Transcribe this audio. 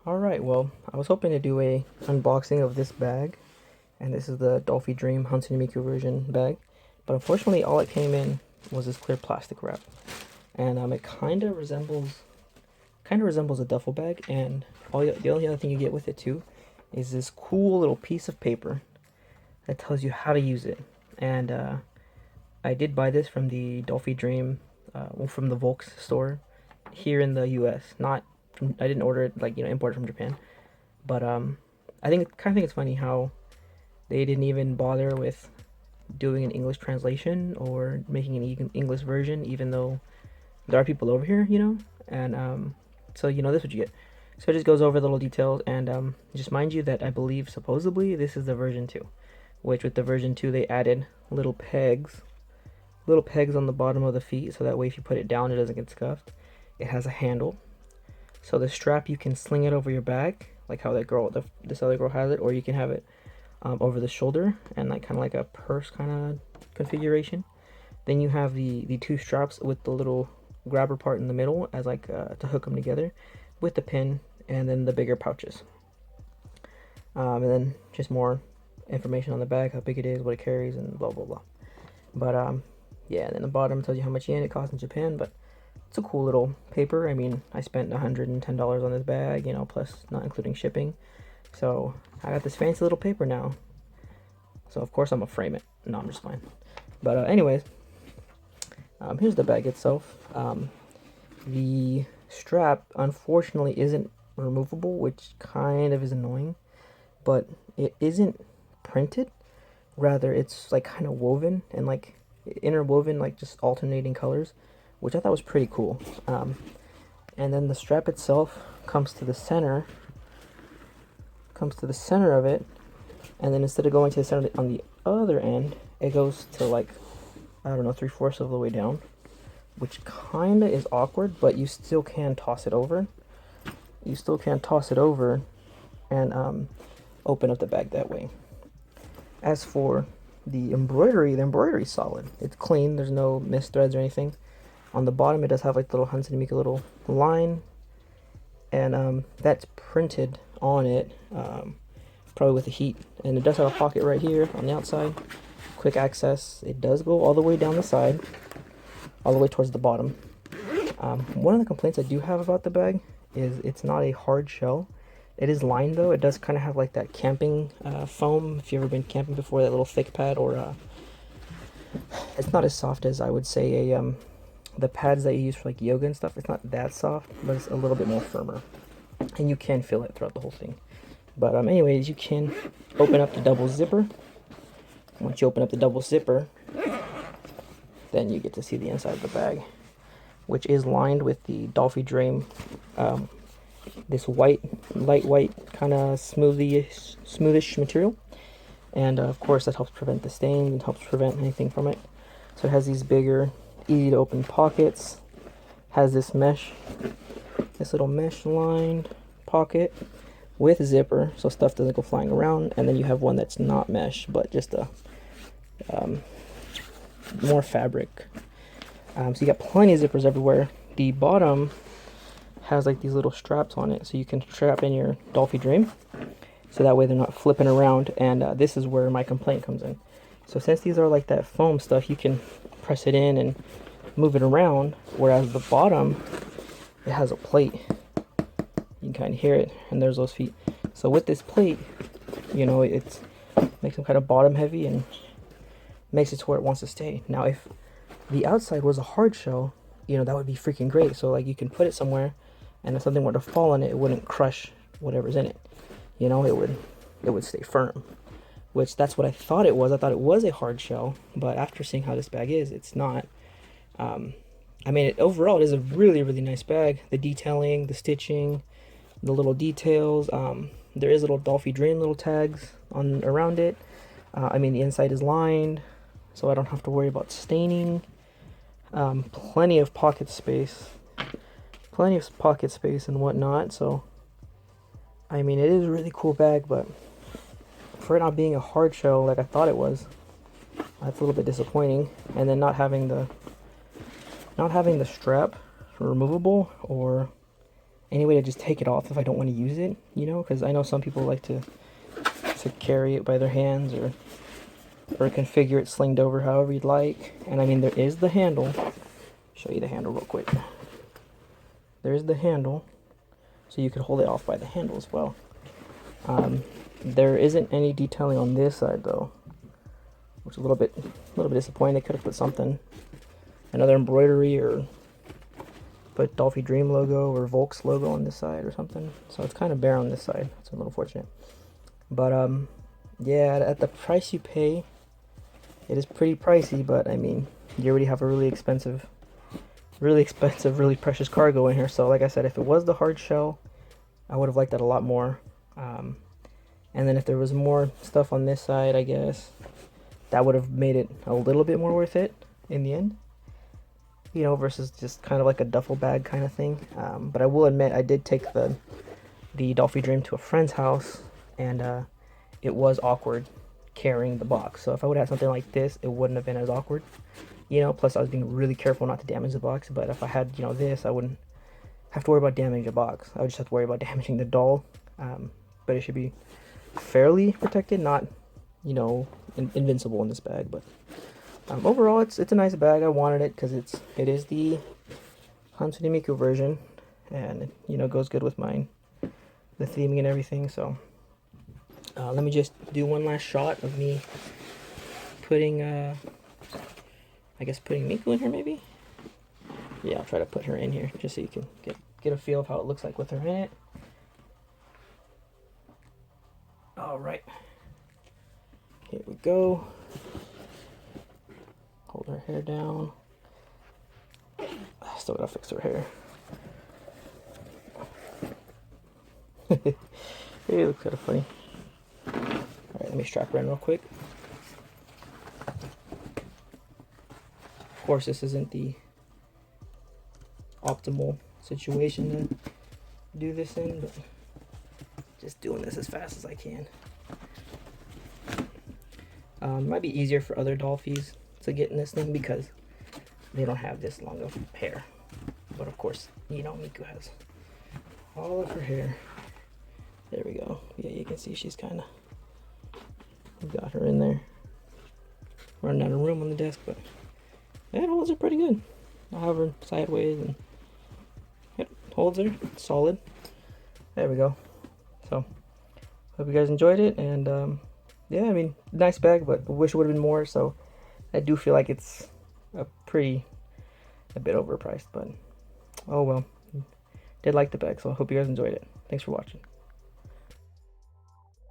Alright, well, I was hoping to do a unboxing of this bag, and this is the Dollfie Dream Hansune Miku version bag, but unfortunately all it came in was this clear plastic wrap, and it kind of resembles a duffel bag, and the only other thing you get with it too is this cool little piece of paper that tells you how to use it, and I did buy this from the Dollfie Dream, from the Volks Store here in the U.S. Not from, I didn't order it like imported from Japan, but I think it's funny how they didn't even bother with doing an English translation or making an English version, even though there are people over here, and so this is what you get. So it just goes over the little details, and just mind you that I believe supposedly this is the version 2, which with the version 2 they added little pegs on the bottom of the feet, so that way if you put it down it doesn't get scuffed. It has a handle, so the strap you can sling it over your back, like how this other girl has it, or you can have it over the shoulder and like kind of like a purse kind of configuration. Then you have the two straps with the little grabber part in the middle as like to hook them together with the pin, and then the bigger pouches. And then just more information on the bag, how big it is, what it carries, and blah blah blah. But yeah, and then the bottom tells you how much yen it costs in Japan, but it's a cool little paper. I mean, I spent $110 on this bag, plus not including shipping. So I got this fancy little paper now. So of course I'm gonna frame it. No, I'm just fine. But anyways, here's the bag itself. The strap unfortunately isn't removable, which kind of is annoying. But it isn't printed. Rather, it's like kind of woven and like interwoven, like just alternating colors, which I thought was pretty cool. And then the strap itself comes to the center of it, and then instead of going to the center on the other end, it goes to like, I don't know, 3/4 of the way down, which kind of is awkward, but you still can toss it over. And open up the bag that way. As for the embroidery is solid. It's clean. There's no missed threads or anything. On the bottom, it does have like the little Hansune Miku little line, and that's printed on it, probably with the heat. And it does have a pocket right here on the outside, quick access. It does go all the way down the side, all the way towards the bottom. One of the complaints I do have about the bag is it's not a hard shell. It is lined though. It does kind of have like that camping foam. If you've ever been camping before, that little thick pad, or it's not as soft as I would say the pads that you use for like yoga and stuff. It's not that soft, but it's a little bit more firmer, and you can feel it throughout the whole thing. But anyways, you can open up the double zipper. Once you open up the double zipper, then you get to see the inside of the bag, which is lined with the Dollfie Dream, this light white kind of smoothish material, and of course that helps prevent the stain and helps prevent anything from it. So it has these bigger, easy to open pockets. Has this little mesh lined pocket with zipper, so stuff doesn't go flying around. And then you have one that's not mesh, but just a more fabric. So you got plenty of zippers everywhere. The bottom has like these little straps on it, so you can strap in your Dollfie Dream, so that way they're not flipping around. And this is where my complaint comes in. So since these are like that foam stuff, you can press it in and move it around, whereas the bottom, it has a plate. You can kind of hear it, and there's those feet. So with this plate, it makes them kind of bottom heavy and makes it to where it wants to stay. Now if the outside was a hard shell, that would be freaking great. So like you can put it somewhere, and if something were to fall on it, it wouldn't crush whatever's in it. It would stay firm, which that's what I thought it was. I thought it was a hard shell, but after seeing how this bag is, it's not. Overall, it is a really, really nice bag. The detailing, the stitching, the little details. There is little Dollfie Dream little tags around it. The inside is lined, so I don't have to worry about staining. Plenty of pocket space and whatnot. So it is a really cool bag, but for it not being a hard shell like I thought it was, that's a little bit disappointing. And then not having the strap removable, or any way to just take it off if I don't want to use it, you know, because I know some people like to carry it by their hands or configure it slinged over however you'd like. And I mean, there is the handle. Show you the handle real quick. There's the handle, so you could hold it off by the handle as well. There isn't any detailing on this side though, which is a little bit disappointing. They could have put something, another embroidery, or put Dollfie Dream logo or Volks logo on this side or something. So it's kind of bare on this side. It's a little fortunate. But yeah, at the price you pay, it is pretty pricey. But I mean, you already have a really expensive, really precious cargo in here. So like I said, if it was the hard shell, I would have liked that a lot more. And then if there was more stuff on this side, I guess that would have made it a little bit more worth it in the end, you know, versus just kind of like a duffel bag kind of thing. But I will admit, I did take the Dollfie Dream to a friend's house, and it was awkward carrying the box. So if I would have had something like this, it wouldn't have been as awkward, you know. Plus I was being really careful not to damage the box. But if I had, you know, this, I wouldn't have to worry about damaging the box. I would just have to worry about damaging the doll. But it should be fairly protected, not, you know, invincible in this bag. But overall, it's a nice bag. I wanted it because it is the Hatsune Miku version, and it, you know, goes good with mine, the theming and everything. So let me just do one last shot of me putting I guess putting Miku in here, maybe. Yeah, I'll try to put her in here just so you can get a feel of how it looks like with her in it. All right, here we go. Hold her hair down. I still gotta fix her hair. It looks kind of funny. All right, let me strap her in real quick. Of course, this isn't the optimal situation to do this in, but just doing this as fast as I can. It might be easier for other Dollfies to get in this thing because they don't have this long of hair. But of course, you know, Miku has all of her hair. There we go. Yeah, you can see she's kind of got her in there. Running out of room on the desk, but yeah, it holds her pretty good. I'll have her sideways and yep, holds her solid. There we go. So hope you guys enjoyed it, and yeah, I mean, nice bag, but I wish it would have been more. So I do feel like it's a bit overpriced, but oh well. Did like the bag, so I hope you guys enjoyed it. Thanks for watching.